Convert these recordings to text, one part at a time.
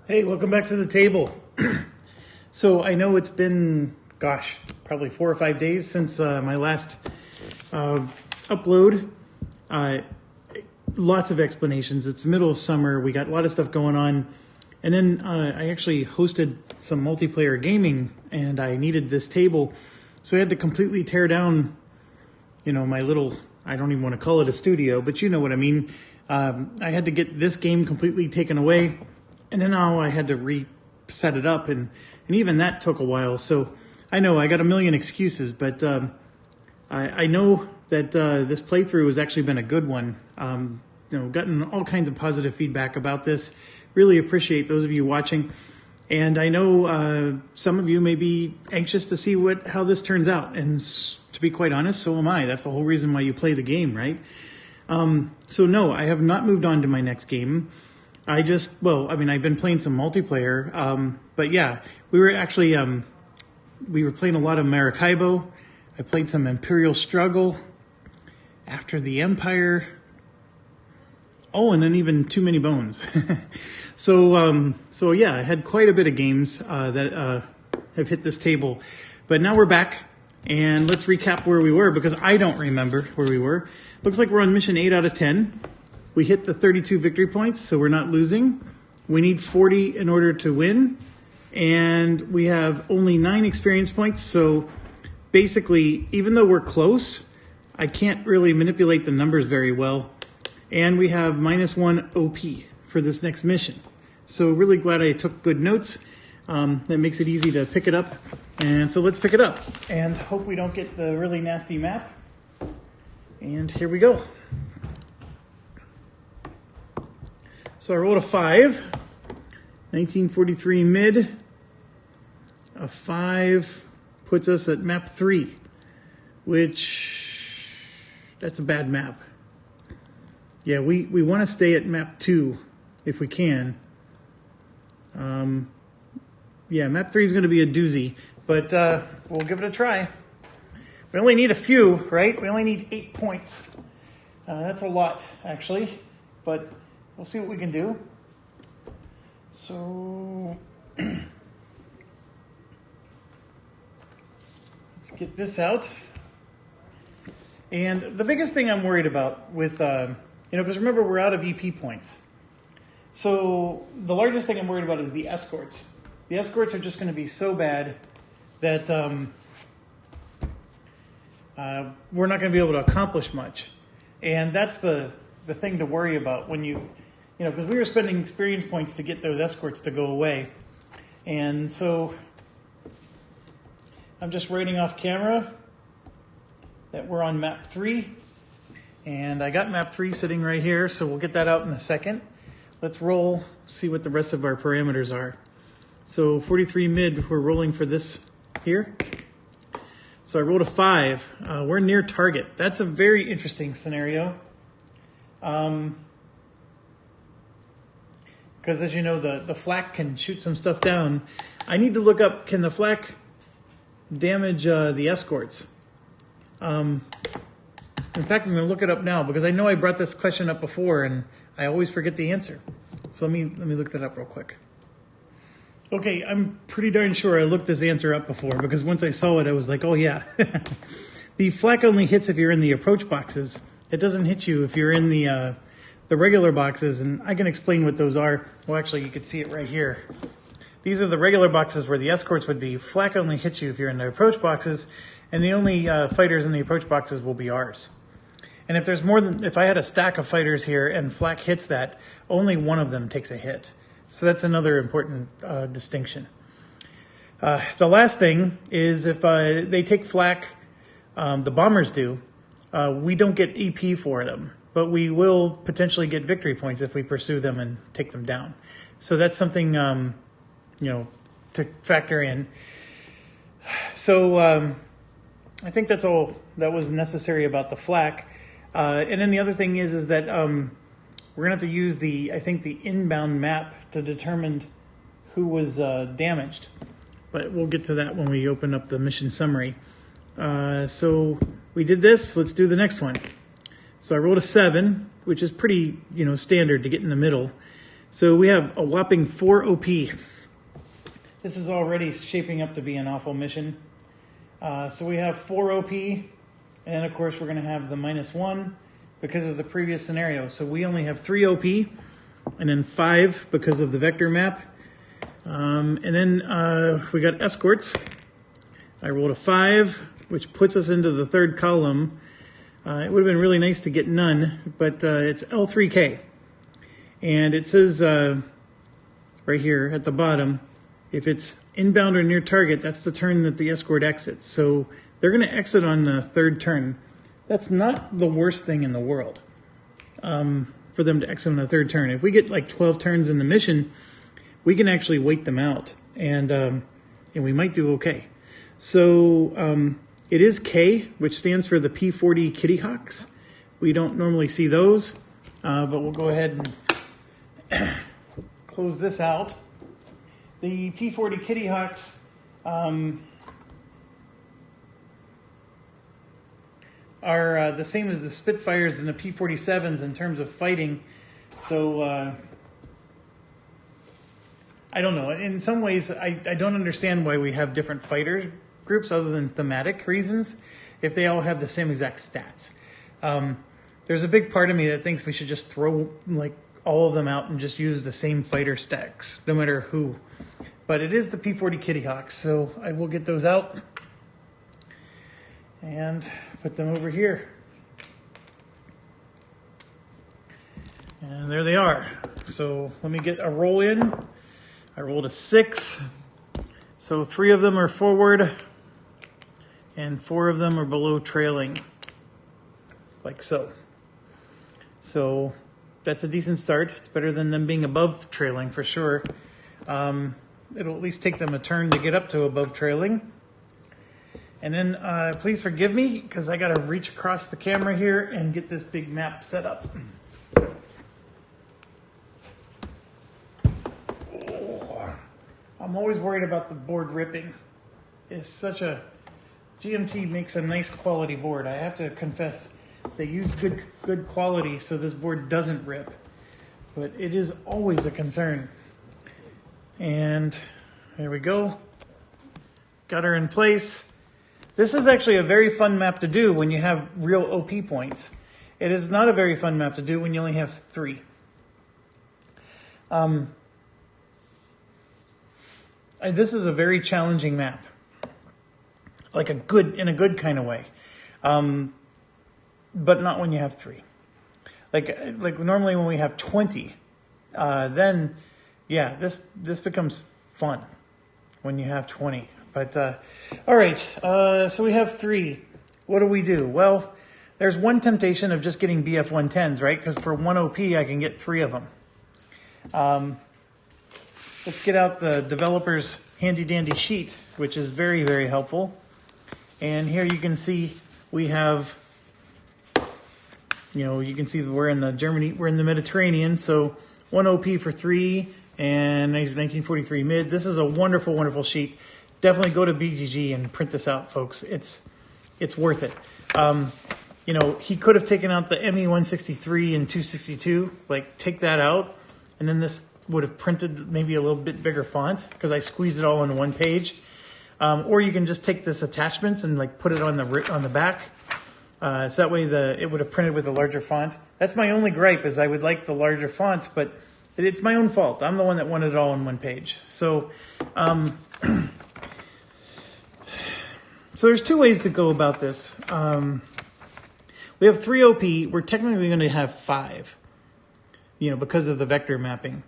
Hey, welcome back to the table. So I know it's been, probably 4 or 5 days since my last upload. Lots of explanations. It's the middle of summer. We got a lot of stuff going on. And then I actually hosted some multiplayer gaming and I needed this table. So I had to completely tear down, my little, I don't even want to call it a studio, but you know what I mean. I had to get this game completely taken away. And then now I had to reset it up, and even that took a while. So I know I got a million excuses, but I know that this playthrough has actually been a good one. Gotten all kinds of positive feedback about this. Really appreciate those of you watching. And I know some of you may be anxious to see how this turns out. And to be quite honest, so am I. That's the whole reason why you play the game, right? So no, I have not moved on to my next game. I've been playing some multiplayer, but yeah, we were playing a lot of Maracaibo. I played some Imperial Struggle, After the Empire. Oh, and then even Too Many Bones. So yeah, I had quite a bit of games that have hit this table, but now we're back, and let's recap where we were because I don't remember where we were. Looks like we're on mission 8 out of 10. We hit the 32 victory points, so we're not losing. We need 40 in order to win. And we have only 9 experience points. So basically, even though we're close, I can't really manipulate the numbers very well. And we have -1 OP for this next mission. So really glad I took good notes. That makes it easy to pick it up. And so let's pick it up and hope we don't get the really nasty map. And here we go. So I rolled a 5, 1943 mid. A 5 puts us at map 3, that's a bad map. Yeah, we want to stay at map 2 if we can. Yeah, map 3 is going to be a doozy, but we'll give it a try. We only need a few, right? We only need 8 points. That's a lot, actually, but we'll see what we can do. So let's get this out. And the biggest thing I'm worried about with, because remember we're out of EP points. So the largest thing I'm worried about is the escorts. The escorts are just going to be so bad that we're not going to be able to accomplish much. And that's the thing to worry about when because we were spending experience points to get those escorts to go away. And so I'm just writing off camera that we're on map 3. And I got map 3 sitting right here, so we'll get that out in a second. Let's roll, see what the rest of our parameters are. So 43 mid, we're rolling for this here. So I rolled a 5. We're near target. That's a very interesting scenario. Because as you know, the flak can shoot some stuff down. I need to look up, can the flak damage the escorts? In fact, I'm going to look it up now because I know I brought this question up before and I always forget the answer. So let me look that up real quick. Okay, I'm pretty darn sure I looked this answer up before because once I saw it, I was like, oh yeah. The flak only hits if you're in the approach boxes. It doesn't hit you if you're in the regular boxes, and I can explain what those are. Well, actually, you can see it right here. These are the regular boxes where the escorts would be. Flak only hits you if you're in the approach boxes, and the only fighters in the approach boxes will be ours. And if I had a stack of fighters here and flak hits that, only one of them takes a hit. So that's another important distinction. The last thing is if they take flak, the bombers do, we don't get EP for them. But we will potentially get victory points if we pursue them and take them down. So that's something, to factor in. So I think that's all that was necessary about the flak. And then the other thing is that we're going to have to use the inbound map to determine who was damaged. But we'll get to that when we open up the mission summary. So we did this. Let's do the next one. So I rolled a 7, which is pretty, standard to get in the middle. So we have a whopping 4 OP. This is already shaping up to be an awful mission. So we have 4 OP, and of course we're going to have the -1 because of the previous scenario. So we only have 3 OP, and then 5 because of the vector map. And then we got escorts. I rolled a 5, which puts us into the 3rd column. It would have been really nice to get none, but it's L3K. And it says right here at the bottom, if it's inbound or near target, that's the turn that the escort exits. So they're going to exit on the 3rd turn. That's not the worst thing in the world for them to exit on the 3rd turn. If we get like 12 turns in the mission, we can actually wait them out, and we might do okay. So it is K, which stands for the P40 Kitty Hawks. We don't normally see those, but we'll go ahead and close this out. The P40 Kitty Hawks are the same as the Spitfires and the P47s in terms of fighting. So I don't know. In some ways, I don't understand why we have different fighter groups other than thematic reasons if they all have the same exact stats. There's a big part of me that thinks we should just throw like all of them out and just use the same fighter stacks, no matter who. But it is the P40 Kitty Hawks, so I will get those out and put them over here. And there they are. So let me get a roll in. I rolled a 6. So 3 of them are forward and 4 of them are below trailing, like so. So that's a decent start. It's better than them being above trailing for sure. It'll at least take them a turn to get up to above trailing. And then please forgive me because I got to reach across the camera here and get this big map set up. Oh, I'm always worried about the board ripping. It's such a... GMT makes a nice quality board. I have to confess, they use good quality so this board doesn't rip. But it is always a concern. And there we go. Got her in place. This is actually a very fun map to do when you have real OP points. It is not a very fun map to do when you only have 3. This is a very challenging map. Like in a good kind of way. But not when you have 3. Like normally when we have 20, then yeah, this becomes fun when you have 20. But all right, so we have 3. What do? Well, there's one temptation of just getting BF-110s, right? Because for 1 OP, I can get 3 of them. Let's get out the developer's handy-dandy sheet, which is very, very helpful. And here you can see we have, you can see that we're in the Mediterranean. So 1 OP for 3 and 1943 mid. This is a wonderful, wonderful sheet. Definitely go to BGG and print this out, folks. It's worth it. He could have taken out the ME-163 and 262, like take that out, and then this would have printed maybe a little bit bigger font because I squeezed it all into one page. Or you can just take this attachments and like put it on the back. So that way it would have printed with a larger font. That's my only gripe is I would like the larger font, but it's my own fault. I'm the one that wanted it all on one page. So, so there's 2 ways to go about this. We have 3 OP. We're technically going to have 5, because of the vector mapping.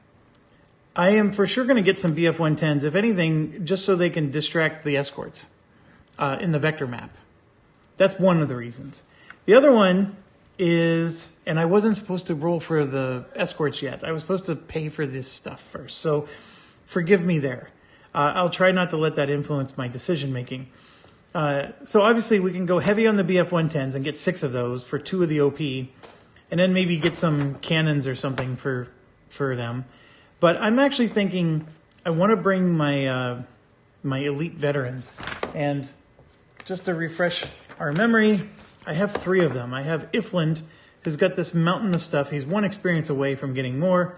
I am for sure going to get some BF-110s, if anything, just so they can distract the escorts in the vector map. That's one of the reasons. The other one is, and I wasn't supposed to roll for the escorts yet. I was supposed to pay for this stuff first. So forgive me there. I'll try not to let that influence my decision making. So obviously we can go heavy on the BF-110s and get 6 of those for 2 of the OP, and then maybe get some cannons or something for them. But I'm actually thinking I want to bring my my elite veterans. And just to refresh our memory, I have 3 of them. I have Ifland, who's got this mountain of stuff. He's 1 experience away from getting more.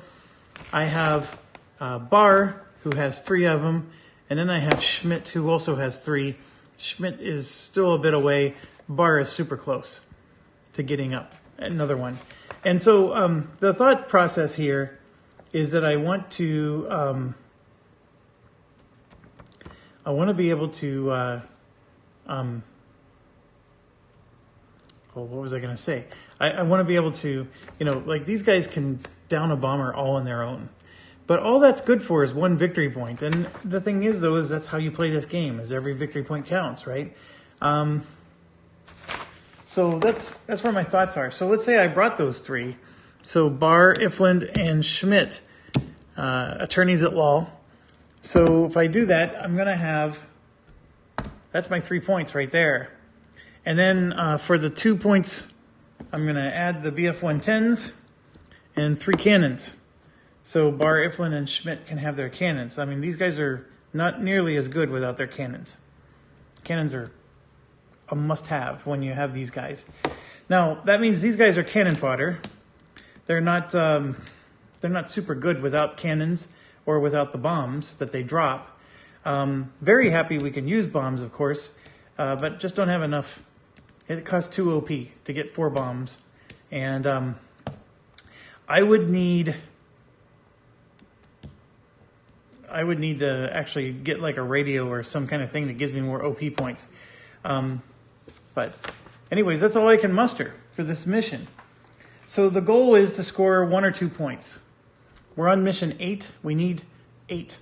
I have Bar, who has 3 of them, and then I have Schmidt, who also has 3. Schmidt is still a bit away. Bar is super close to getting up. Another one. And so the thought process here is that I want to be able to what was I going to say? I want to be able to, like these guys can down a bomber all on their own. But all that's good for is 1 victory point. And the thing is, though, is that's how you play this game, is every victory point counts, right? So that's where my thoughts are. So let's say I brought those 3. So Bar, Ifland, and Schmidt, attorneys at law. So if I do that, I'm going to have, that's my 3 points right there. And then for the 2 points, I'm going to add the BF-110s and 3 cannons. So Bar, Ifland, and Schmidt can have their cannons. I mean, these guys are not nearly as good without their cannons. Cannons are a must-have when you have these guys. Now, that means these guys are cannon fodder. They're not super good without cannons or without the bombs that they drop. Very happy we can use bombs, of course, but just don't have enough. It costs 2 OP to get 4 bombs. And I would need to actually get like a radio or some kind of thing that gives me more OP points. But anyways, that's all I can muster for this mission. So the goal is to score 1 or 2 points. We're on mission 8. We need 8.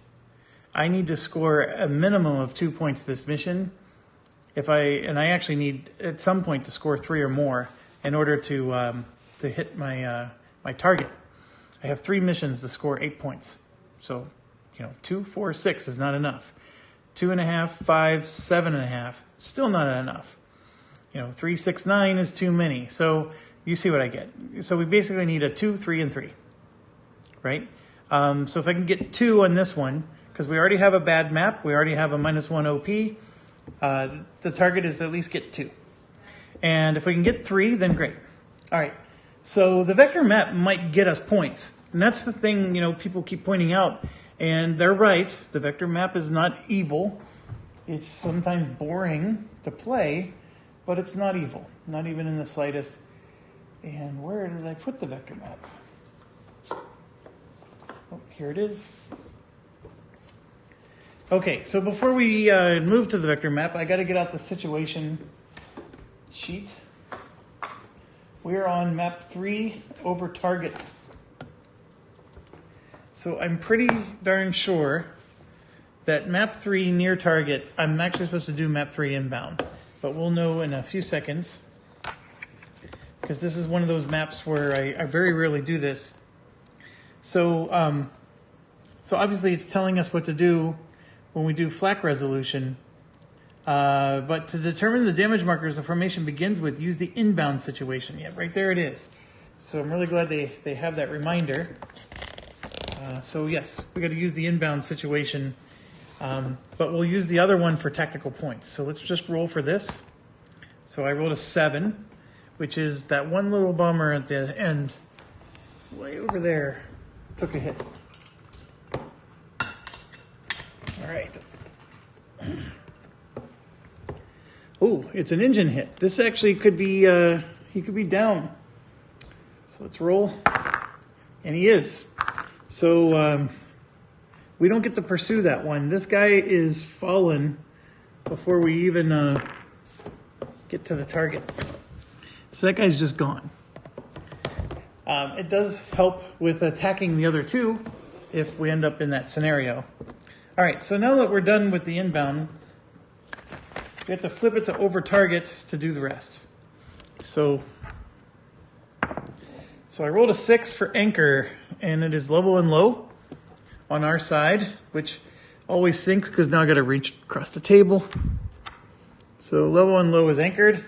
I need to score a minimum of 2 points this mission. I actually need at some point to score 3 or more in order to hit my my target. I have 3 missions to score 8 points. So 2, 4, 6 is not enough. 2.5, 5, 7.5, still not enough. 3, 6, 9 is too many. So you see what I get. So we basically need a 2, 3, and 3, right? So if I can get 2 on this one, because we already have a bad map, we already have a -1 OP, the target is to at least get 2. And if we can get 3, then great. All right. So the vector map might get us points. And that's the thing, people keep pointing out. And they're right. The vector map is not evil. It's sometimes boring to play, but it's not evil. Not even in the slightest. And where did I put the vector map? Oh, here it is. Okay, so before we move to the vector map, I got to get out the situation sheet. We're on map 3 over target. So I'm pretty darn sure that map 3 near target, I'm actually supposed to do map 3 inbound, but we'll know in a few seconds, because this is one of those maps where I very rarely do this. So obviously it's telling us what to do when we do flak resolution, but to determine the damage markers, the formation begins with use the inbound situation. Yeah, right there it is. So I'm really glad they have that reminder. So yes, we got to use the inbound situation, but we'll use the other one for tactical points. So let's just roll for this. So I rolled a 7, which is that one little bomber at the end, way over there, took a hit. All right. Oh, it's an engine hit. This actually could be, he could be down. So let's roll. And he is. So we don't get to pursue that one. This guy is fallen before we even get to the target. So that guy's just gone. It does help with attacking the other 2 if we end up in that scenario. All right, so now that we're done with the inbound, we have to flip it to over target to do the rest. So I rolled a 6 for anchor, and it is level and low on our side, which always sinks because now I got to reach across the table. So level and low is anchored.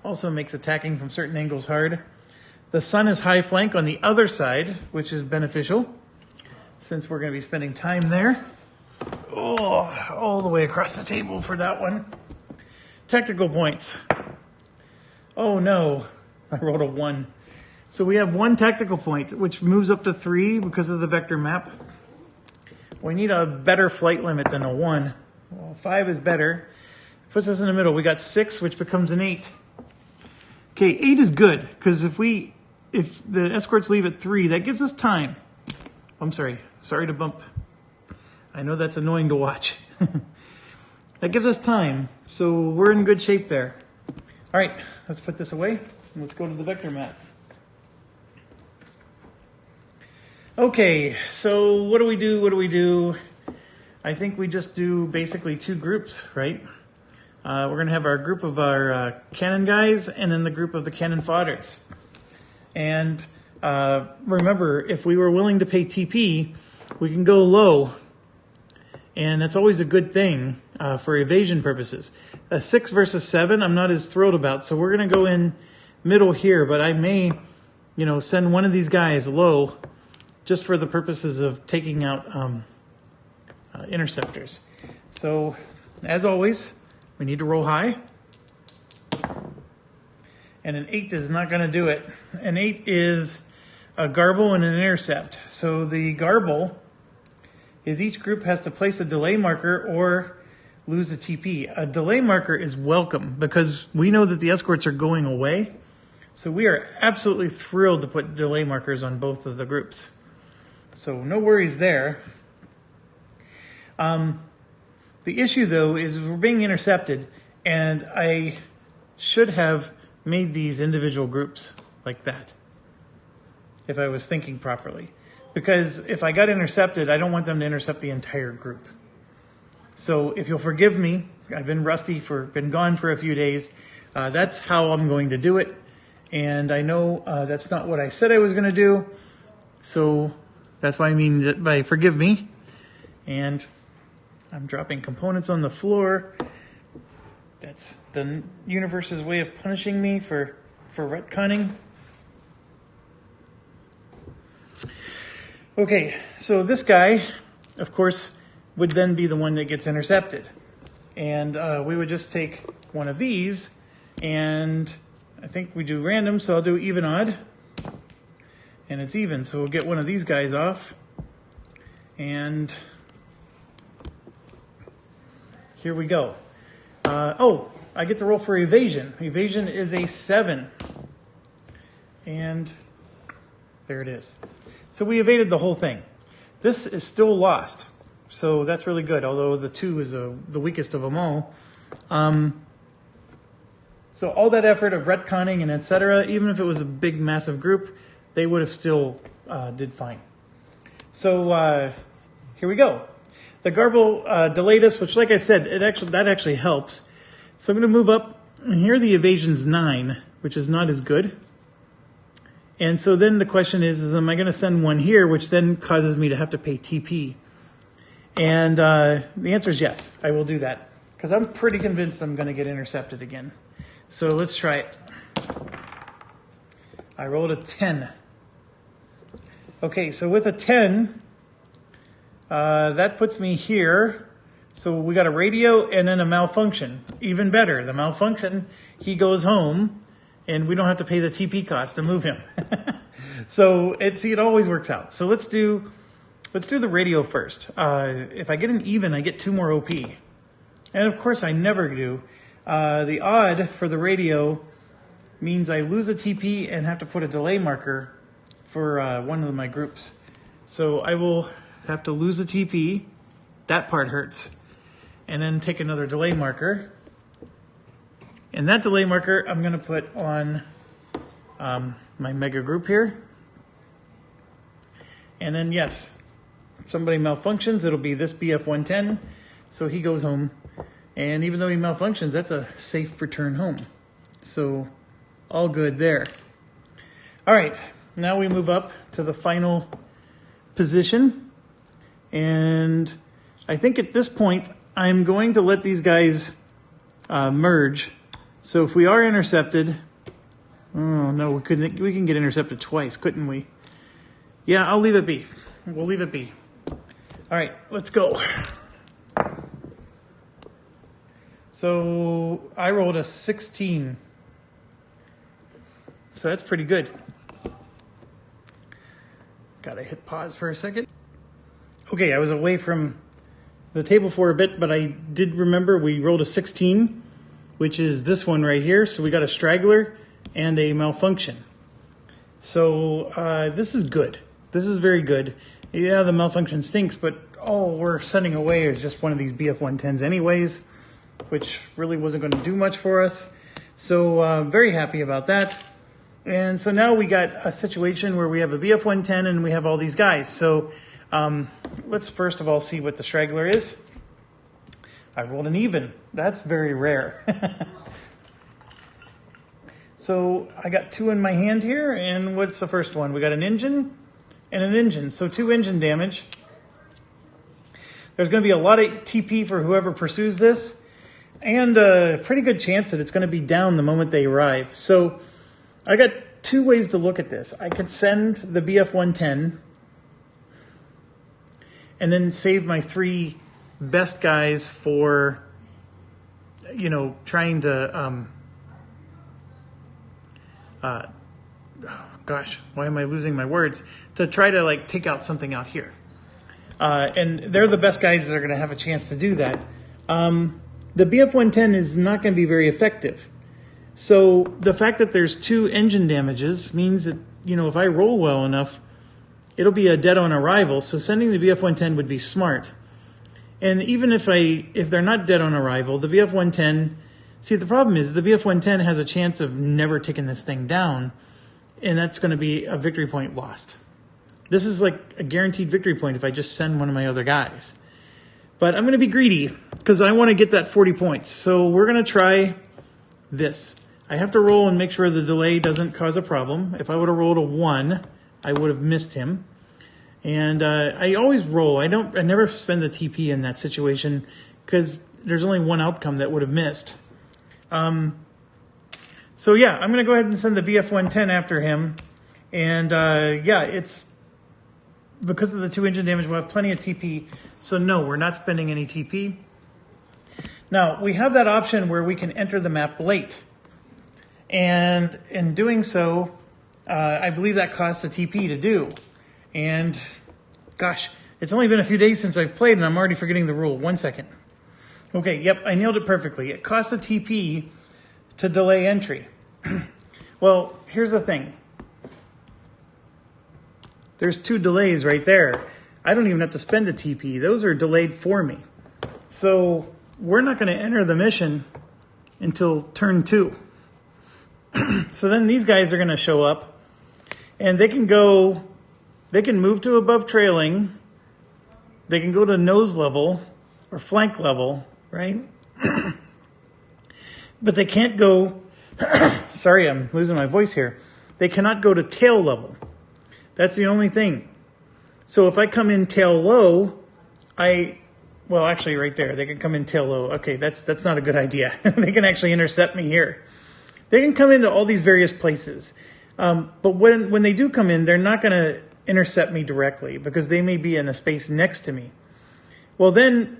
Also makes attacking from certain angles hard. The sun is high flank on the other side, which is beneficial since we're going to be spending time there. Oh, all the way across the table for that one. Tactical points. Oh no, I rolled a 1. So we have 1 tactical point, which moves up to 3 because of the vector map. We need a better flight limit than a 1. Well, 5 is better. Puts us in the middle. We got 6, which becomes an 8. Okay, 8 is good, because if the escorts leave at 3, that gives us time. I'm sorry to bump. I know that's annoying to watch. That gives us time, so we're in good shape there. All right, let's put this away, and let's go to the vector map. Okay, so what do we do? I think we just do basically 2 groups, right? We're going to have our group of our cannon guys and then the group of the cannon fodders. And remember, if we were willing to pay TP, we can go low. And that's always a good thing for evasion purposes. A 6 versus 7, I'm not as thrilled about. So we're going to go in middle here, but I may, send one of these guys low just for the purposes of taking out interceptors. So, as always, we need to roll high. And an 8 is not going to do it. An 8 is a garble and an intercept. So the garble is each group has to place a delay marker or lose a TP. A delay marker is welcome because we know that the escorts are going away. So we are absolutely thrilled to put delay markers on both of the groups. So no worries there. The issue, though, is we're being intercepted, and I should have made these individual groups like that if I was thinking properly. Because if I got intercepted, I don't want them to intercept the entire group. So if you'll forgive me, I've been been gone for a few days. That's how I'm going to do it. And I know that's not what I said I was going to do. So that's why I mean by forgive me. And I'm dropping components on the floor. That's the universe's way of punishing me for retconning. Okay, so this guy, of course, would then be the one that gets intercepted. And we would just take one of these, and I think we do random, so I'll do even odd. And it's even, so we'll get one of these guys off. And here we go. I get to roll for evasion. Evasion is a 7. And there it is. So we evaded the whole thing. This is still lost. So that's really good, although the 2 is the weakest of them all. So all that effort of retconning and etc., even if it was a big, massive group, they would have still did fine. So here we go. The garble delayed us, which, like I said, that actually helps. So I'm going to move up, and here the evasion's 9, which is not as good. And so then the question is am I going to send one here, which then causes me to have to pay TP? And the answer is yes, I will do that, because I'm pretty convinced I'm going to get intercepted again. So let's try it. I rolled a 10. Okay, so with a 10, that puts me here. So we got a radio and then a malfunction. Even better, the malfunction, he goes home, and we don't have to pay the TP cost to move him. So it always works out. So let's do the radio first. If I get an even, I get 2 more OP. And of course I never do. The odd for the radio means I lose a TP and have to put a delay marker for one of my groups. So I will have to lose a TP. That part hurts. And then take another delay marker. And that delay marker I'm going to put on my mega group here. And then, yes, if somebody malfunctions, it'll be this BF-110. So he goes home. And even though he malfunctions, that's a safe return home. So all good there. All right, now we move up to the final position. And I think at this point, I'm going to let these guys merge. So if we are intercepted, oh no, we can get intercepted twice, couldn't we? Yeah, I'll leave it be. We'll leave it be. All right, let's go. So I rolled a 16. So that's pretty good. Gotta hit pause for a second. Okay, I was away from the table for a bit, but I did remember we rolled a 16, which is this one right here. So we got a straggler and a malfunction. So this is good. This is very good. Yeah, the malfunction stinks, but all we're sending away is just one of these BF-110s anyways, which really wasn't going to do much for us. So very happy about that. And so now we got a situation where we have a BF-110 and we have all these guys. So let's first of all see what the straggler is. I rolled an even. That's very rare. So I got 2 in my hand here, and what's the first one? We got an engine and an engine. So 2 engine damage. There's going to be a lot of TP for whoever pursues this, and a pretty good chance that it's going to be down the moment they arrive. So I got 2 ways to look at this. I could send the BF-110 and then save my 3 best guys for, you know, trying to, gosh, why am I losing my words? To try to like take out something out here. And they're the best guys that are going to have a chance to do that. The BF-110 is not going to be very effective. So the fact that there's 2 engine damages means that, you know, if I roll well enough, it'll be a dead on arrival. So sending the BF-110 would be smart. And even if they're not dead on arrival, the BF-110, see, the problem is the BF-110 has a chance of never taking this thing down, and that's going to be a victory point lost. This is like a guaranteed victory point if I just send one of my other guys. But I'm going to be greedy because I want to get that 40 points. So we're going to try this. I have to roll and make sure the delay doesn't cause a problem. If I would have rolled a 1, I would have missed him. And I always roll. I never spend the TP in that situation because there's only one outcome that would have missed. So yeah, I'm going to go ahead and send the BF-110 after him. And yeah, it's because of the 2 engine damage, we'll have plenty of TP. So no, we're not spending any TP. Now, we have that option where we can enter the map late. And in doing so, I believe that costs a TP to do. And gosh, it's only been a few days since I've played and I'm already forgetting the rule. 1 second. Okay, yep, I nailed it perfectly. It costs a TP to delay entry. Well, here's the thing. There's 2 delays right there. I don't even have to spend a TP. Those are delayed for me. So we're not going to enter the mission until turn 2. So then these guys are going to show up and they can move to above trailing. They can go to nose level or flank level, right? But they can't go, sorry, I'm losing my voice here. They cannot go to tail level. That's the only thing. So if I come in tail low, well, actually right there, they can come in tail low. Okay, that's not a good idea. They can actually intercept me here. They can come into all these various places. But when they do come in, they're not going to intercept me directly because they may be in a space next to me. Well, then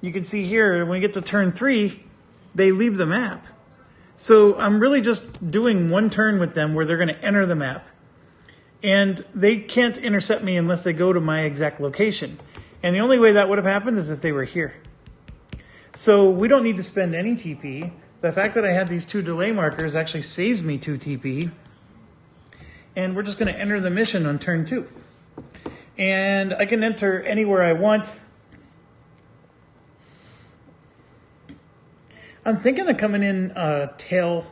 you can see here, when we get to turn 3, they leave the map. So I'm really just doing 1 turn with them where they're going to enter the map. And they can't intercept me unless they go to my exact location. And the only way that would have happened is if they were here. So we don't need to spend any TP. The fact that I had these 2 delay markers actually saves me 2 TP. And we're just going to enter the mission on turn 2. And I can enter anywhere I want. I'm thinking of coming in tail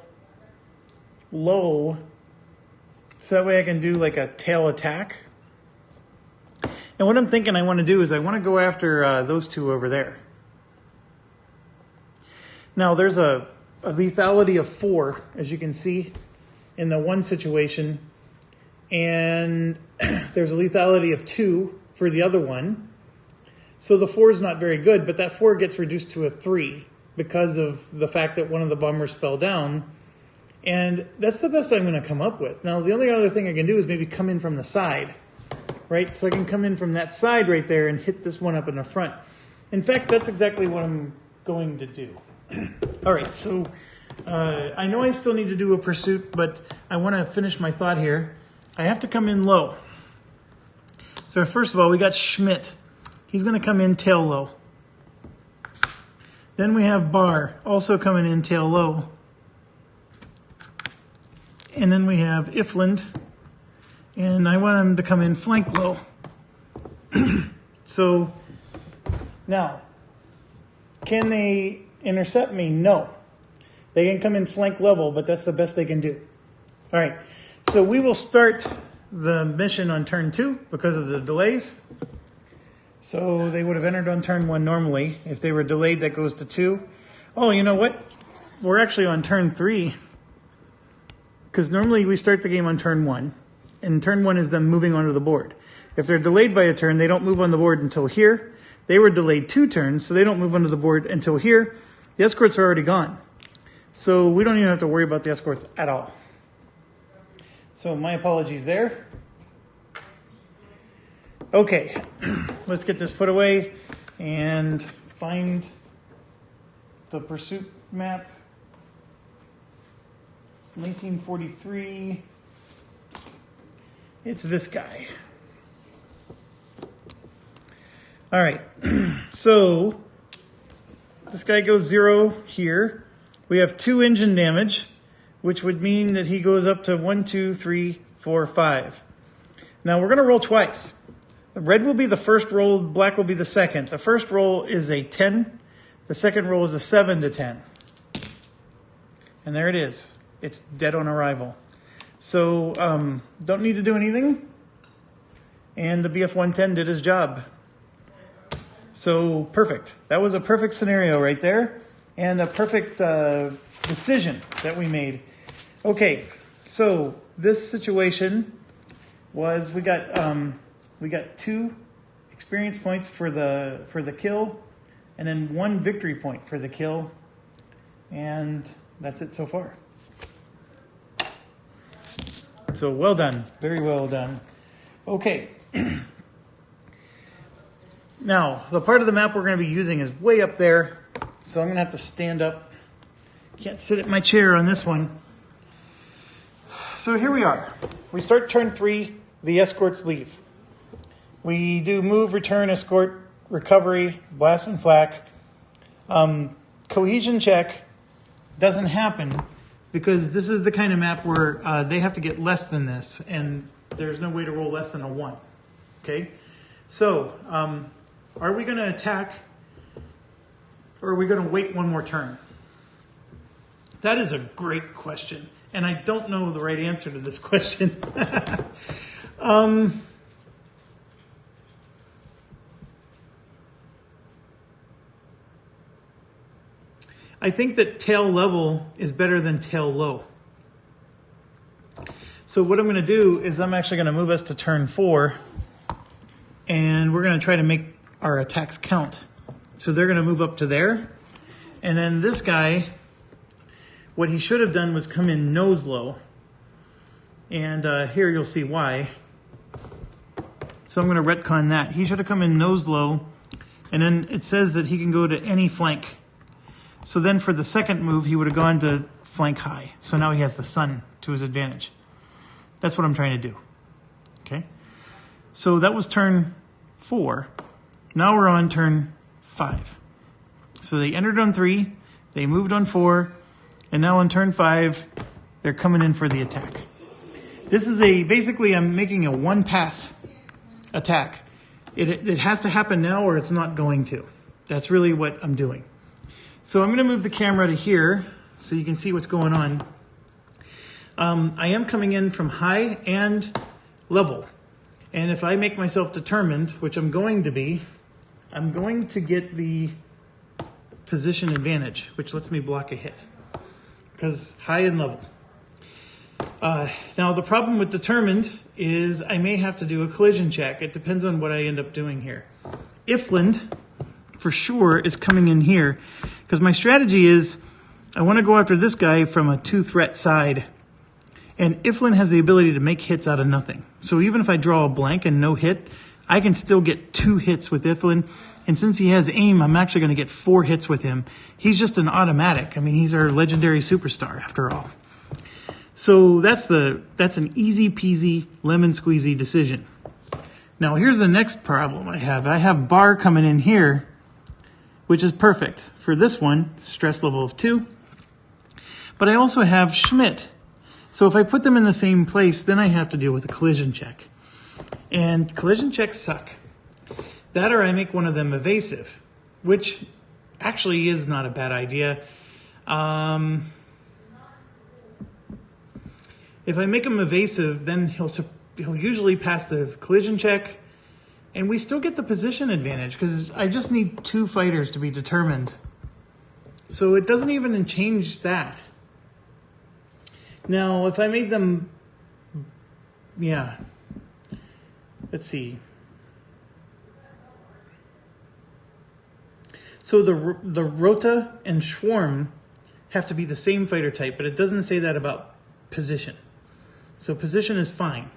low, so that way I can do like a tail attack. And what I'm thinking I want to do is I want to go after those 2 over there. Now there's a lethality of 4, as you can see, in the 1 situation. And there's a lethality of 2 for the other one. So the 4 is not very good, but that 4 gets reduced to a 3 because of the fact that one of the bombers fell down. And that's the best I'm going to come up with. Now, the only other thing I can do is maybe come in from the side, right? So I can come in from that side right there and hit this one up in the front. In fact, that's exactly what I'm going to do. All right, so I know I still need to do a pursuit, but I want to finish my thought here. I have to come in low. So first of all, we got Schmidt. He's going to come in tail low. Then we have Barr, also coming in tail low. And then we have Ifland, and I want him to come in flank low. So now, can they intercept me? No. They can come in flank level, but that's the best they can do. All right, so we will start the mission on turn 2 because of the delays. So they would have entered on turn 1 normally. If they were delayed, that goes to 2. Oh, you know what? We're actually on turn 3 because normally we start the game on turn 1, and turn 1 is them moving onto the board. If they're delayed by a turn, they don't move on the board until here. They were delayed 2 turns, so they don't move onto the board until here. The escorts are already gone. So we don't even have to worry about the escorts at all. So my apologies there. Okay, let's get this put away and find the pursuit map. 1943. It's this guy. All right, so this guy goes 0 here. We have 2 engine damage, which would mean that he goes up to 1, 2, 3, 4, 5. Now we're going to roll twice. Red will be the first roll, black will be the second. The first roll is a 10. The second roll is a 7 to 10. And there it is. It's dead on arrival. So don't need to do anything. And the BF-110 did his job. So perfect. That was a perfect scenario right there. And a perfect decision that we made. Okay, so this situation was we got 2 experience points for the kill, and then 1 victory point for the kill, and that's it so far. So well done, very well done. Okay. Now, the part of the map we're going to be using is way up there, so I'm going to have to stand up. Can't sit at my chair on this one. So here we are. We start turn 3, the escorts leave. We do move, return, escort, recovery, blast and flak. Cohesion check doesn't happen because this is the kind of map where they have to get less than this, and there's no way to roll less than a 1. Okay? So, are we going to attack, or are we going to wait 1 more turn? That is a great question, and I don't know the right answer to this question. I think that tail level is better than tail low. So what I'm going to do is I'm actually going to move us to turn 4, and we're going to try to make our attacks count. So they're going to move up to there, and then this guy, what he should have done was come in nose low, and here you'll see why. So I'm going to retcon that. He should have come in nose low, and then it says that he can go to any flank. So then for the second move, he would have gone to flank high. So now he has the sun to his advantage. That's what I'm trying to do. Okay. So that was turn 4. Now we're on turn 5. So they entered on 3, they moved on 4, and now on turn 5, they're coming in for the attack. This is basically I'm making a 1-pass attack. It has to happen now or it's not going to. That's really what I'm doing. So I'm going to move the camera to here so you can see what's going on. I am coming in from high and level. And if I make myself determined, which I'm going to be, I'm going to get the position advantage, which lets me block a hit. Because high and level. Now the problem with determined is I may have to do a collision check. It depends on what I end up doing here. Ifland, for sure, is coming in here. Because my strategy is I want to go after this guy from a 2-threat side. And Ifland has the ability to make hits out of nothing. So even if I draw a blank and no hit, I can still get 2 hits with Ifland. And since he has aim, I'm actually going to get 4 hits with him. He's just an automatic. I mean, he's our legendary superstar after all. So that's an easy peasy lemon squeezy decision. Now here's the next problem I have. I have Bar coming in here, which is perfect for this one, stress level of 2. But I also have Schmidt. So if I put them in the same place, then I have to deal with a collision check. And collision checks suck. That or I make one of them evasive, which actually is not a bad idea. If I make him evasive, then he'll usually pass the collision check, and we still get the position advantage because I just need 2 fighters to be determined. So it doesn't even change that. Now, if I made them, yeah, let's see. So the Rota and Schwarm have to be the same fighter type, but it doesn't say that about position. So position is fine.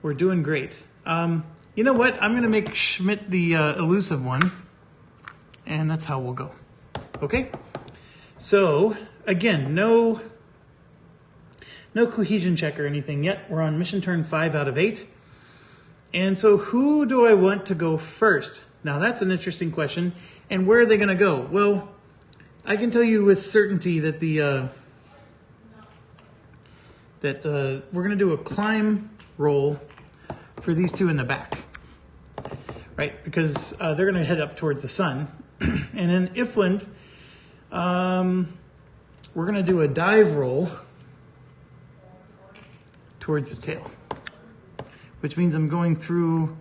We're doing great. You know what? I'm going to make Schmidt the elusive one, and that's how we'll go. Okay? So, again, no cohesion check or anything yet. We're on mission turn 5 out of 8. And so who do I want to go first? Now that's an interesting question. And where are they going to go? Well, I can tell you with certainty that we're going to do a climb roll for these 2 in the back, right? Because they're going to head up towards the sun. And in Ifland, we're going to do a dive roll towards the tail, which means I'm going through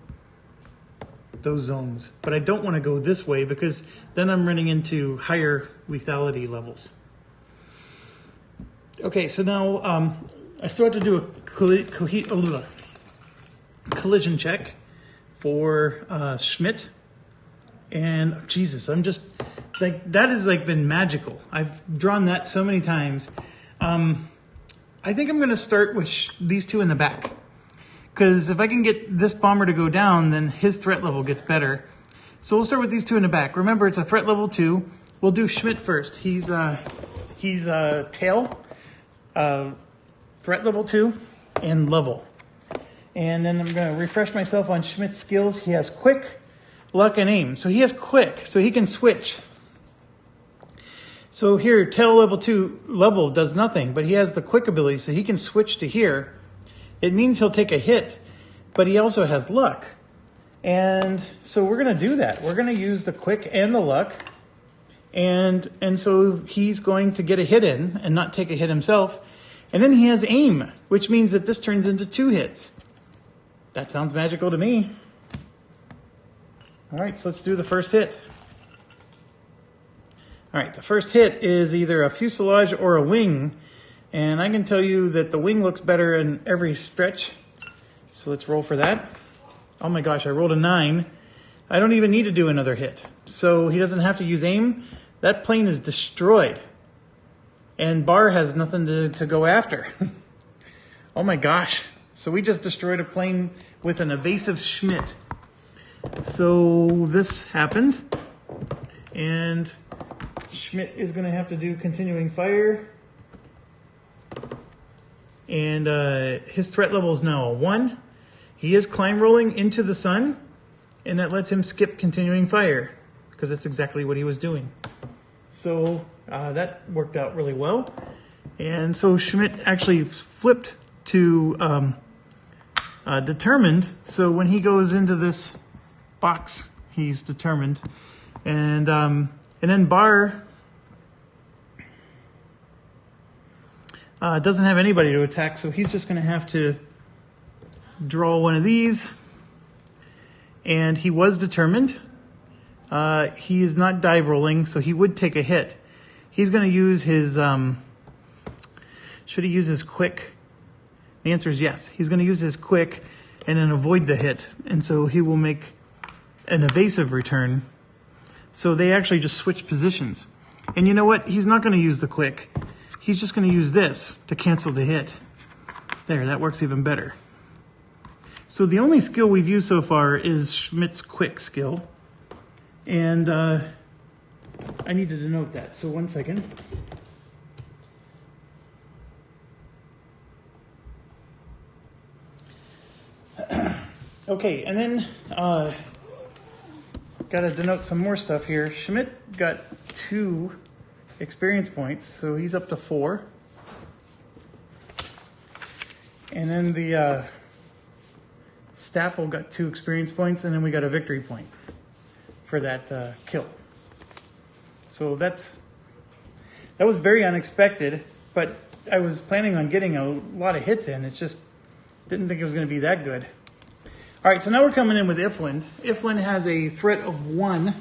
those zones. But I don't want to go this way because then I'm running into higher lethality levels. Okay, so now I still have to do a collision check for Schmidt. And Jesus, I'm just like, that has like been magical. I've drawn that so many times. I think I'm going to start with these 2 in the back. Because if I can get this bomber to go down, then his threat level gets better. So we'll start with these 2 in the back. Remember, it's a threat level 2. We'll do Schmidt first. He's tail, threat level 2, and level. And then I'm going to refresh myself on Schmidt's skills. He has quick, luck, and aim. So he has quick, so he can switch. So here, tail level 2 level does nothing, but he has the quick ability, so he can switch to here. It means he'll take a hit, but he also has luck. And so we're going to do that. We're going to use the quick and the luck. And so he's going to get a hit in and not take a hit himself. And then he has aim, which means that this turns into 2 hits. That sounds magical to me. All right, so let's do the first hit. All right, the first hit is either a fuselage or a wing. And I can tell you that the wing looks better in every stretch. So let's roll for that. Oh my gosh, I rolled a 9. I don't even need to do another hit. So he doesn't have to use aim. That plane is destroyed. And Bar has nothing to go after. Oh my gosh. So we just destroyed a plane with an evasive Schmidt. So this happened. And Schmidt is going to have to do continuing fire. And his threat level is now a 1. He is climb rolling into the sun, and that lets him skip continuing fire, because that's exactly what he was doing. So that worked out really well. And so Schmidt actually flipped to determined. So when he goes into this box, he's determined. And then Bar doesn't have anybody to attack, so he's just going to have to draw one of these. And he was determined. He is not dive rolling, so he would take a hit. He's going to use his... should he use his quick? The answer is yes. He's going to use his quick and then avoid the hit. And so he will make an evasive return. So they actually just switch positions. And you know what? He's not going to use the quick. He's just going to use this to cancel the hit. There, that works even better. So the only skill we've used so far is Schmidt's quick skill. And I need to denote that. So 1 second. Okay, and then got to denote some more stuff here. Schmidt got 2 experience points, so he's up to 4. And then the Staffel got 2 experience points, and then we got a victory point for that kill. So that was very unexpected, but I was planning on getting a lot of hits in. It's just didn't think it was going to be that good. All right, so now we're coming in with Ifland. Ifland has a threat of 1,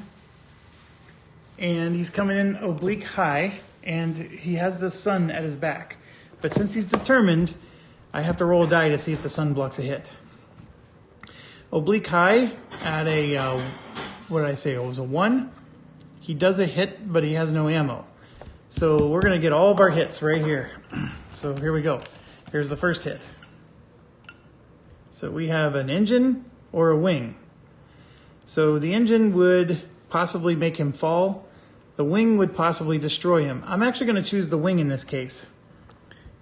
and he's coming in oblique high, and he has the sun at his back. But since he's determined, I have to roll a die to see if the sun blocks a hit. Oblique high at a, what did I say? It was a 1. He does a hit, but he has no ammo. So we're going to get all of our hits right here. So here we go. Here's the first hit. So we have an engine or a wing. So the engine would possibly make him fall. The wing would possibly destroy him. I'm actually going to choose the wing in this case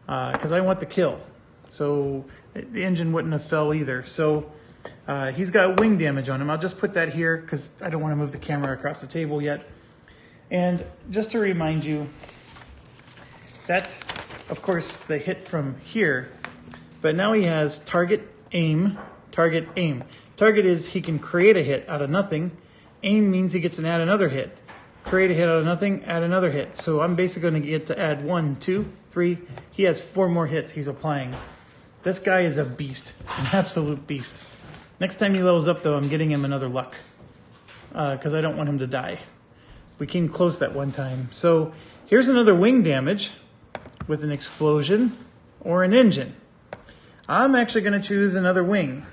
because I want the kill. So the engine wouldn't have fell either. So he's got wing damage on him. I'll just put that here because I don't want to move the camera across the table yet. And just to remind you, that's, of course, the hit from here. But now he has target, aim, target, aim. Target is he can create a hit out of nothing. Aim means he gets to add another hit. Create a hit out of nothing, add another hit. So I'm basically going to get to add 1, 2, 3. He has 4 more hits he's applying. This guy is a beast, an absolute beast. Next time he levels up, though, I'm getting him another luck because I don't want him to die. We came close that one time. So here's another wing damage with an explosion or an engine. I'm actually going to choose another wing.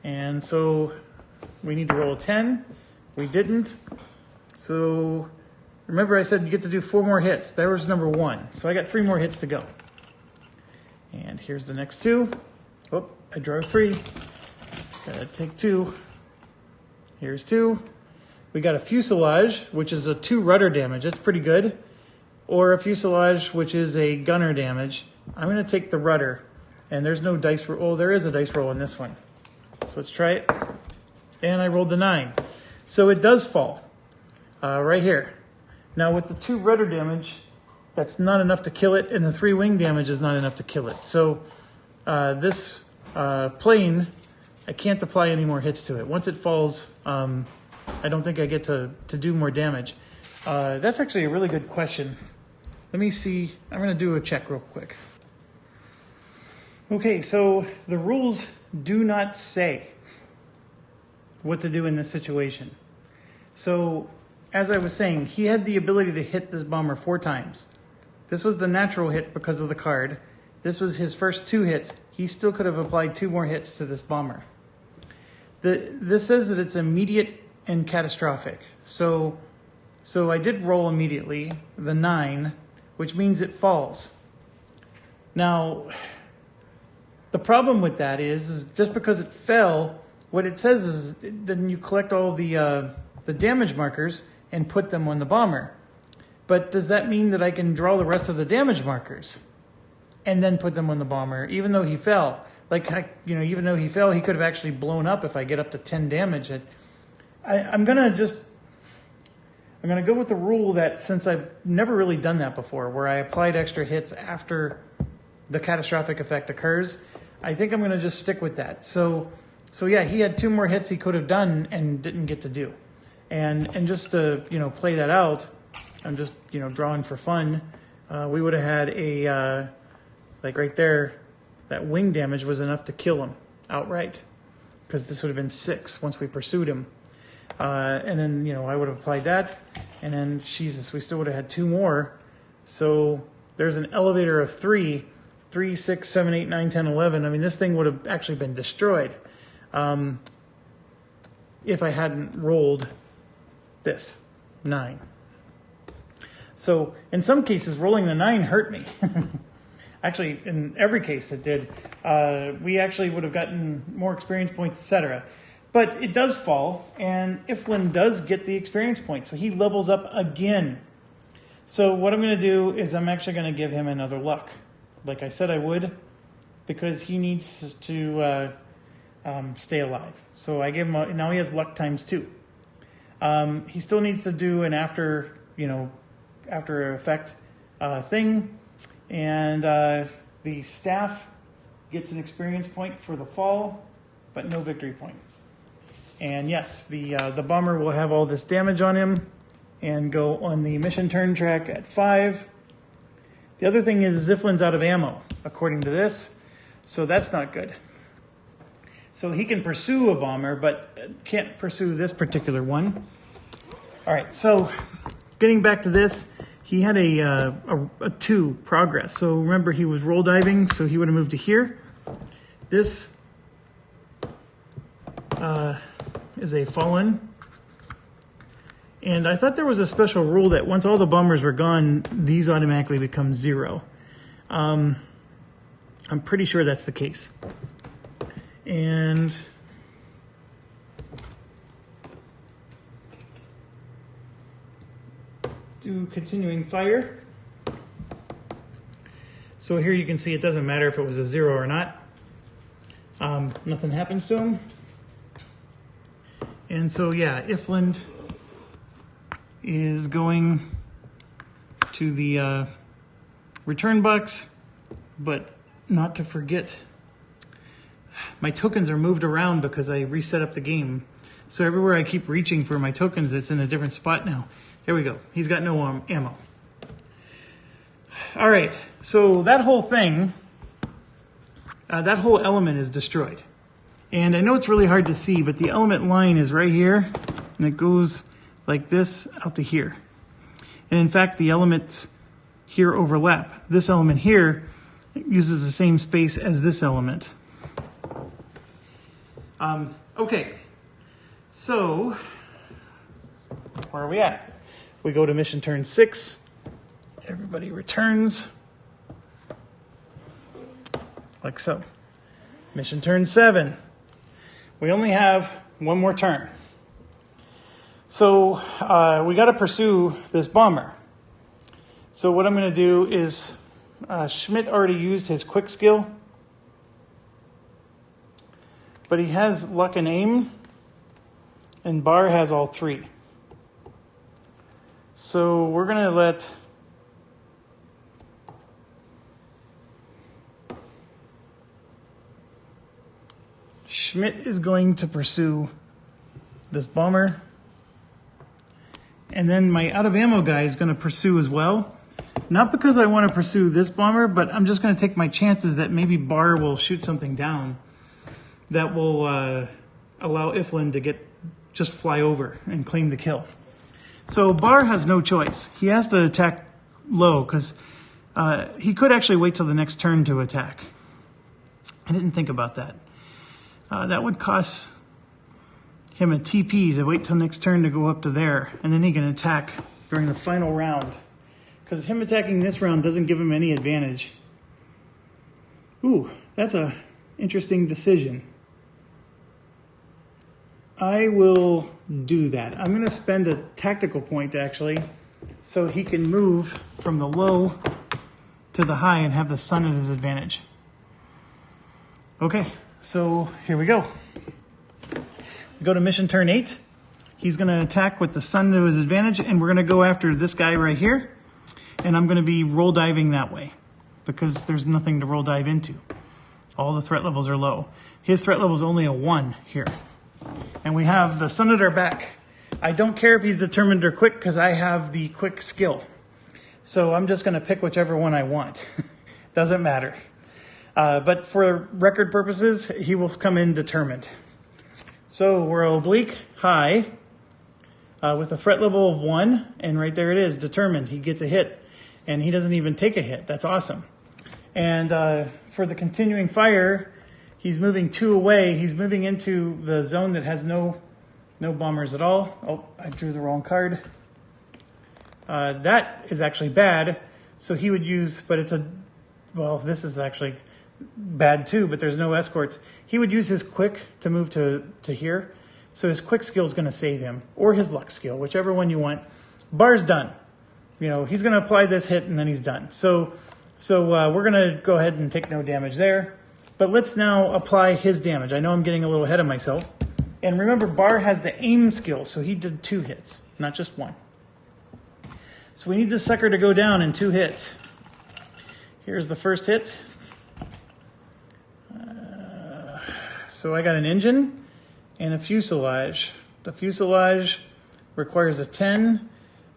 And so we need to roll a 10. We didn't. So remember I said you get to do 4 more hits. There was number 1. So I got 3 more hits to go. And here's the next 2. Oh, I drew 3. Gotta take 2. Here's 2. We got a fuselage, which is a 2 rudder damage. That's pretty good. Or a fuselage, which is a gunner damage. I'm going to take the rudder. And there's no dice roll. Oh, there is a dice roll in this one. So let's try it. And I rolled the 9. So it does fall right here. Now with the 2 rudder damage, that's not enough to kill it. And the 3 wing damage is not enough to kill it. So this plane, I can't apply any more hits to it. Once it falls, I don't think I get to do more damage. That's actually a really good question. Let me see. I'm going to do a check real quick. Okay, so the rules do not say what to do in this situation. So, as I was saying, he had the ability to hit this bomber 4 times. This was the natural hit because of the card. This was his first 2 hits. He still could have applied 2 more hits to this bomber. This says that it's immediate and catastrophic. So I did roll immediately, the 9, which means it falls. Now, the problem with that is just because it fell, what it says is then you collect all the damage markers and put them on the bomber. But does that mean that I can draw the rest of the damage markers and then put them on the bomber, even though he fell? Even though he fell, he could have actually blown up if I get up to 10 damage. I'm gonna go with the rule that, since I've never really done that before, where I applied extra hits after the catastrophic effect occurs, I think I'm gonna just stick with that. So yeah, he had 2 more hits he could have done and didn't get to do. And just to play that out, I'm just drawing for fun. We would have had a like right there, that wing damage was enough to kill him outright, because this would have been 6 once we pursued him. And then, I would have applied that, and then, Jesus, we still would have had 2 more. So there's an elevator of 3, 6, 7, 8, 9, 10, 11. I mean, this thing would have actually been destroyed if I hadn't rolled this 9. So in some cases, rolling the 9 hurt me. Actually, in every case it did. We actually would have gotten more experience points, etc. But it does fall, and Iflin does get the experience point, so he levels up again. So what I'm going to do is I'm actually going to give him another luck, like I said I would, because he needs to stay alive. So I give him now he has luck times 2. He still needs to do an after effect thing, and the staff gets an experience point for the fall, but no victory point. And yes, the bomber will have all this damage on him and go on the mission turn track at 5. The other thing is Ziflin's out of ammo, according to this, so that's not good. So he can pursue a bomber, but can't pursue this particular one. All right, so getting back to this, he had a 2 progress. So remember, he was roll diving, so he would have moved to here. This is a fallen. And I thought there was a special rule that once all the bombers were gone, these automatically become 0. I'm pretty sure that's the case. And do continuing fire. So here you can see it doesn't matter if it was a 0 or not. Nothing happens to him. And so yeah, Ifland is going to the return box, but not to forget, my tokens are moved around because I reset up the game. So everywhere I keep reaching for my tokens, it's in a different spot now. There we go. He's got no ammo. All right, so that whole thing, that whole element is destroyed. And I know it's really hard to see, but the element line is right here, and it goes like this out to here. And in fact, the elements here overlap. This element here uses the same space as this element. Okay, so where are we at? We go to mission turn 6. Everybody returns like so. Mission turn 7. We only have one more turn. So we got to pursue this bomber. So what I'm going to do is, Schmidt already used his quick skill, but he has luck and aim, and Barr has all 3. So we're going to let Schmidt is going to pursue this bomber. And then my out of ammo guy is going to pursue as well. Not because I want to pursue this bomber, but I'm just going to take my chances that maybe Barr will shoot something down that will allow Ifland to just fly over and claim the kill. So Barr has no choice. He has to attack low because he could actually wait till the next turn to attack. I didn't think about that. That would cost him a TP to wait till next turn to go up to there, and then he can attack during the final round. Because him attacking this round doesn't give him any advantage. Ooh, that's a interesting decision. I will do that. I'm going to spend a tactical point, actually, so he can move from the low to the high and have the sun at his advantage. Okay, so here we go. We go to mission turn 8. He's going to attack with the sun to his advantage, and we're going to go after this guy right here. And I'm going to be roll diving that way because there's nothing to roll dive into. All the threat levels are low. His threat level is only a 1 here. And we have the sun at our back. I don't care if he's determined or quick because I have the quick skill. So I'm just going to pick whichever one I want. Doesn't matter. But for record purposes, he will come in determined. So we're oblique, high, with a threat level of 1. And right there it is, determined. He gets a hit. And he doesn't even take a hit. That's awesome. And for the continuing fire, he's moving 2 away. He's moving into the zone that has no bombers at all. Oh, I drew the wrong card. That is actually bad. So he would use, but well, this is actually bad too, but there's no escorts. He would use his quick to move to here. So his quick skill is going to save him, or his luck skill, whichever one you want. Bar's done. You know, he's going to apply this hit and then he's done. So we're going to go ahead and take no damage there. But let's now apply his damage. I know I'm getting a little ahead of myself. And remember, Bar has the aim skill, so he did 2 hits, not just 1. So we need this sucker to go down in 2 hits. Here's the first hit. So I got an engine and a fuselage. The fuselage requires a 10,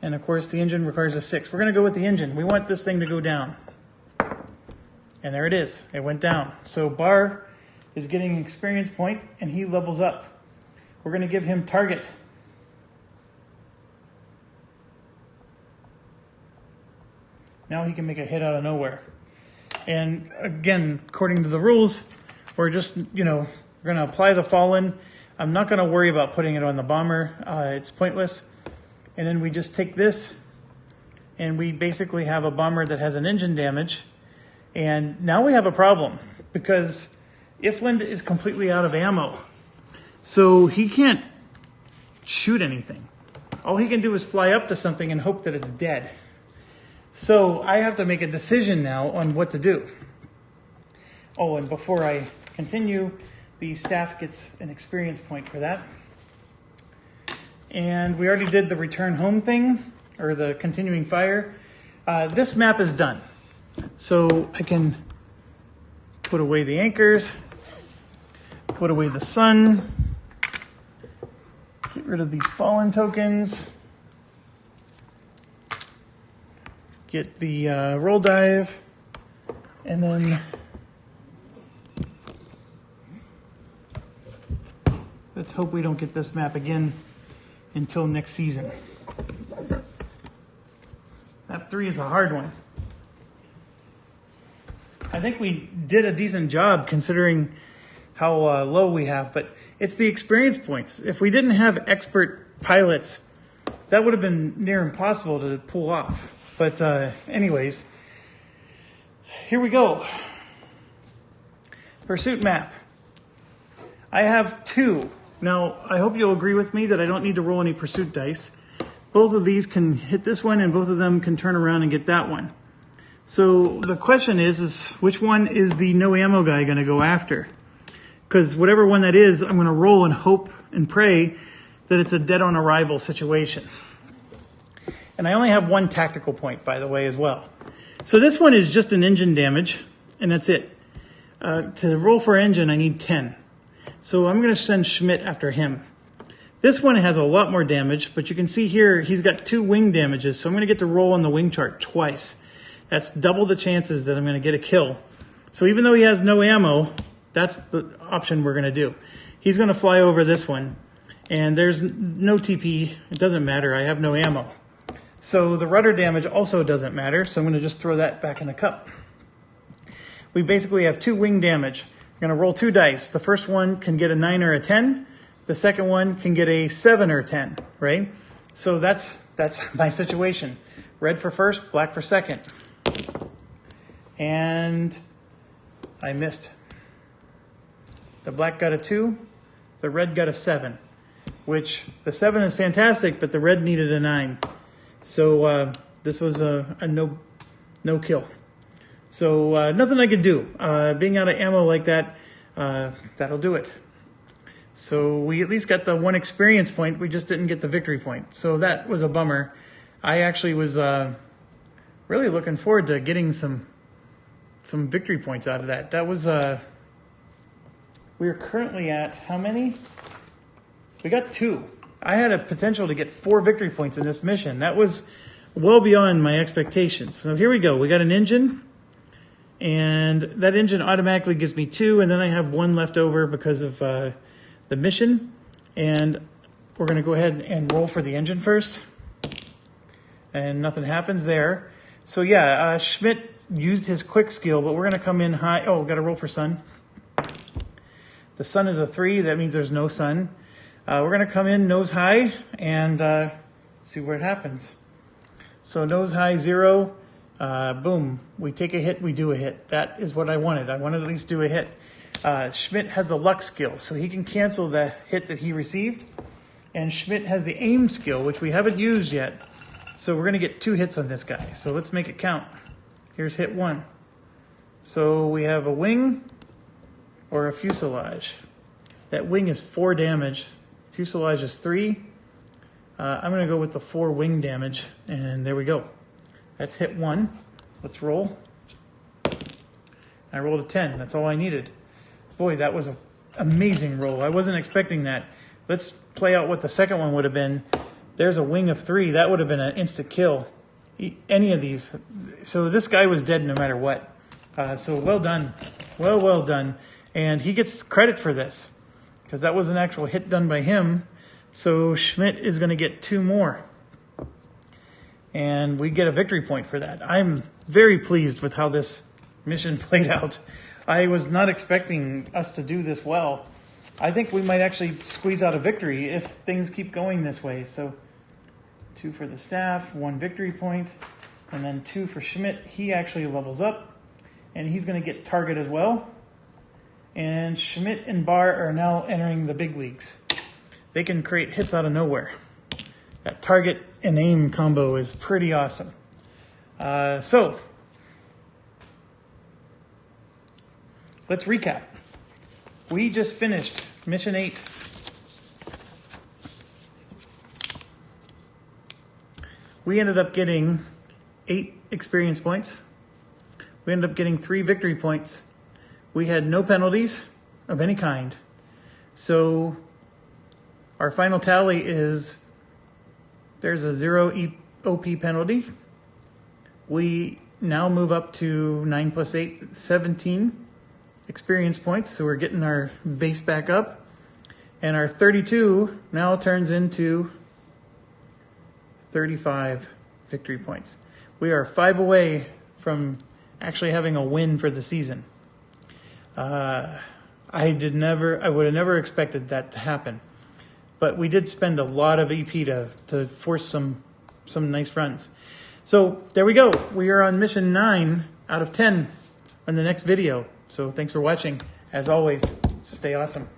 and of course the engine requires a 6. We're going to go with the engine. We want this thing to go down. And there it is. It went down. So Bar is getting an experience point, and he levels up. We're going to give him target. Now he can make a hit out of nowhere. And again, according to the rules, we're just, we're going to apply the fallen. I'm not going to worry about putting it on the bomber. It's pointless. And then we just take this, and we basically have a bomber that has an engine damage. And now we have a problem, because Ifland is completely out of ammo. So he can't shoot anything. All he can do is fly up to something and hope that it's dead. So I have to make a decision now on what to do. Oh, and before I continue, the staff gets an experience point for that. And we already did the return home thing, or the continuing fire. This map is done. So I can put away the anchors, put away the sun, get rid of these fallen tokens, get the roll dive, and then let's hope we don't get this map again until next season. Map 3 is a hard one. I think we did a decent job considering how low we have, but it's the experience points. If we didn't have expert pilots, that would have been near impossible to pull off. But anyways, here we go. Pursuit map. I have 2. Now, I hope you'll agree with me that I don't need to roll any pursuit dice. Both of these can hit this one, and both of them can turn around and get that one. So the question is which one is the no ammo guy going to go after? Because whatever one that is, I'm going to roll and hope and pray that it's a dead on arrival situation. And I only have 1 tactical point, by the way, as well. So this one is just an engine damage, and that's it. To roll for engine, I need 10. So I'm going to send Schmidt after him. This one has a lot more damage, but you can see here he's got 2 wing damages, so I'm going to get to roll on the wing chart twice. That's double the chances that I'm going to get a kill. So even though he has no ammo, that's the option we're going to do. He's going to fly over this one, and there's no TP. It doesn't matter. I have no ammo. So the rudder damage also doesn't matter, so I'm going to just throw that back in the cup. We basically have 2 wing damage. I'm going to roll 2 dice. The first one can get a 9 or a 10. The second one can get a 7 or 10, right? So that's my situation. Red for first, black for second. And I missed. The black got a 2, the red got a 7, which the 7 is fantastic, but the red needed a 9. So this was a no kill. So nothing I could do. Being out of ammo like that, that'll do it. So we at least got the 1 experience point. We just didn't get the victory point. So that was a bummer. I actually was really looking forward to getting some victory points out of that. That was, we are currently at how many? We got 2. I had a potential to get 4 victory points in this mission. That was well beyond my expectations. So here we go. We got an engine, and that engine automatically gives me 2, and then I have 1 left over because of the mission. And we're going to go ahead and roll for the engine first. And nothing happens there. So yeah, Schmidt used his quick skill, but we're going to come in high. Oh, got to roll for sun. The sun is a 3. That means there's no sun. We're going to come in nose high and see where it happens. So nose high 0. Boom. We take a hit, we do a hit. That is what I wanted. I wanted to at least do a hit. Schmidt has the luck skill, so he can cancel the hit that he received. And Schmidt has the aim skill, which we haven't used yet. So we're going to get 2 hits on this guy. So let's make it count. Here's hit 1. So we have a wing, or a fuselage. That wing is 4 damage. Fuselage is 3. I'm going to go with the 4 wing damage, and there we go. That's hit 1. Let's roll. I rolled a 10. That's all I needed. Boy, that was an amazing roll. I wasn't expecting that. Let's play out what the second one would have been. There's a wing of 3. That would have been an instant kill. Any of these. So this guy was dead no matter what. So well done. Well done. And he gets credit for this, because that was an actual hit done by him. So Schmidt is going to get 2 more. And we get a victory point for that. I'm very pleased with how this mission played out. I was not expecting us to do this well. I think we might actually squeeze out a victory if things keep going this way. So 2 for the staff, 1 victory point, and then 2 for Schmidt. He actually levels up, and he's going to get target as well. And Schmidt and Barr are now entering the big leagues. They can create hits out of nowhere. That target and aim combo is pretty awesome. So let's recap. We just finished Mission 8. We ended up getting 8 experience points. We ended up getting 3 victory points. We had no penalties of any kind. So our final tally is there's a 0 OP penalty. We now move up to 9 plus 8, 17 experience points. So we're getting our base back up. And our 32 now turns into 35 victory points. We are 5 away from actually having a win for the season. I would have never expected that to happen. But we did spend a lot of EP to force some nice runs. So there we go. We are on mission 9 out of 10 on the next video. So thanks for watching. As always, stay awesome.